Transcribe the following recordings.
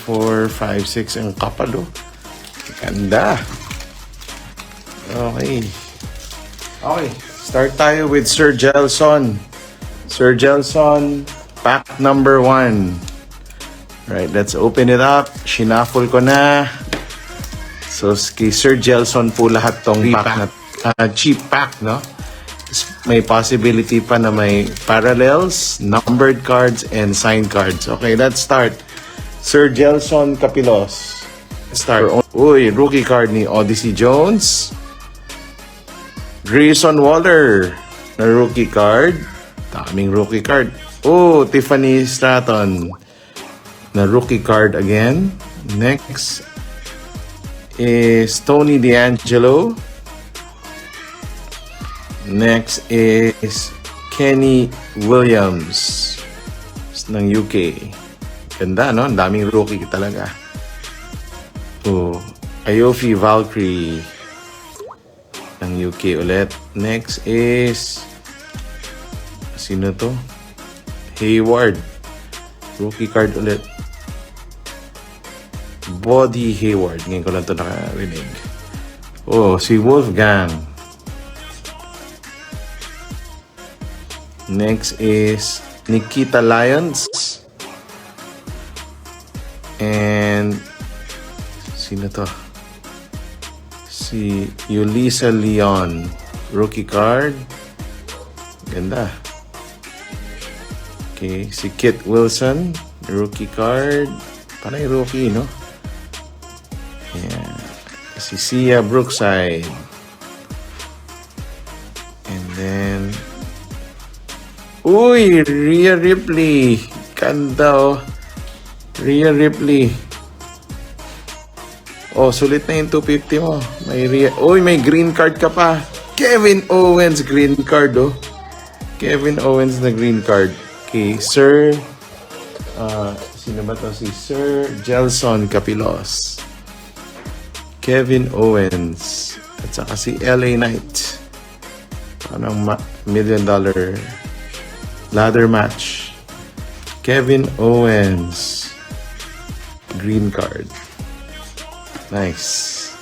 4, 5, 6. Ang kapal, oh. Ganda. Okay. Okay. Start tayo with Sir Gelson. Sir Gelson, pack number 1. Right, let's open it up. Shuffle ko na. So, kay Sir Gelson po lahat tong pack na cheap pack, no? May possibility pa na may parallels, numbered cards, and signed cards. Okay, let's start. Sir Gelson Capilos. Start. Uy, rookie card ni Odyssey Jones. Grayson Waller na rookie card. Daming rookie card. Oh, Tiffany Stratton na rookie card again. Next is Tony D'Angelo. Next is Kenny Williams ng UK. Ganda, no? Ang daming rookie talaga. Oh, Ayofi Valkyrie ng UK ulit. Next is sino to? Hayward. Rookie card ulit. Body Hayward. Ngayon ko lang ito nakarinig. Oh, si Wolfgang. Next is Nikita Lyons. And sino to? Si Yulisa Leon. Rookie card. Ganda. Okay. Si Kit Wilson. Rookie card. Panay rookie, no? Yeah. Si Sia Brookside. And then uy, Rhea Ripley. Ganda, oh. Rhea Ripley. Oh, sulit na yung 250 mo. May Rhea. Uy, may green card ka pa. Kevin Owens green card, oh. Kevin Owens na green card. Okay, Sir sino ba to? Si Sir Gelson Capilos. Kevin Owens. At saka si LA Knight. Parang $1 million ladder match. Kevin Owens. Green card. Nice.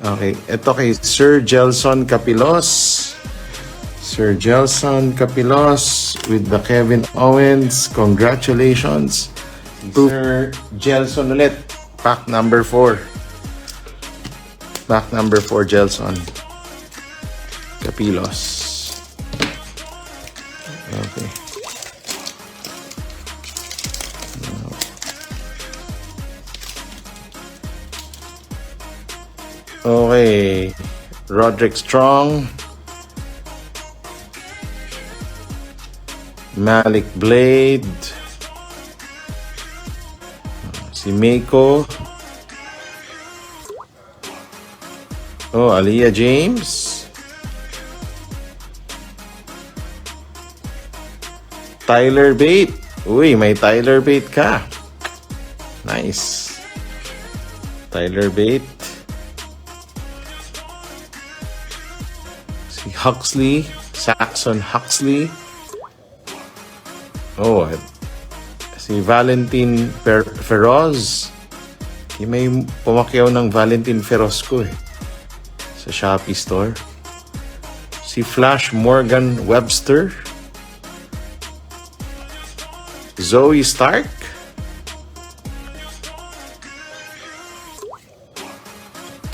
Okay. Ito kay Sir Gelson Capilos. Sir Gelson Capilos with the Kevin Owens. Congratulations. Sir Gelson ulit. Pack number 4. Pack number 4, Gelson Capilos. Okay. Okay. Roderick Strong. Malik Blade. Si Meiko. Oh, Aliyah James. Tyler Bate. Uy, may Tyler Bate ka. Nice. Tyler Bate. Si Huxley. Saxon Huxley. Oh, si Valentin Feroz. May pumakyaw ng Valentin Feroz ko eh. Sa Shopee store. Si Flash Morgan Webster. Zoe Stark.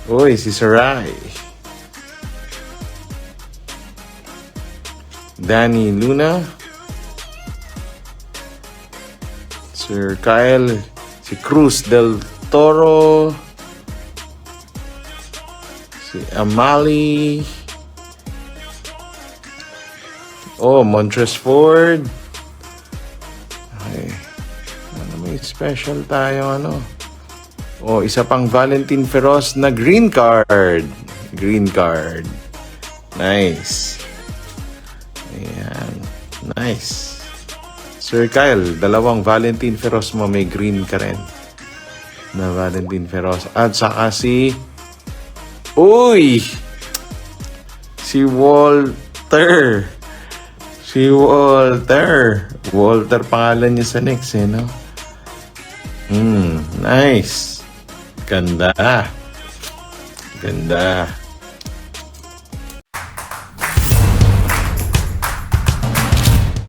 Uy, si Sarai. Danny Luna. Sir Kyle. Si Cruz del Toro. Si Amali. Oh, Montres Ford. Okay. Ano, may special tayo, ano? Oh, isa pang Valentin Feroz na green card. Green card. Nice. Ayan. Nice. Sir Kyle, dalawang Valentin Feroz mo, may green ka rin. Na Valentin Feroz. At saka si... Uy! Si Walter. Si Walter. Walter pangalan niya sa next, eh, no? Nice. Ganda. Ganda.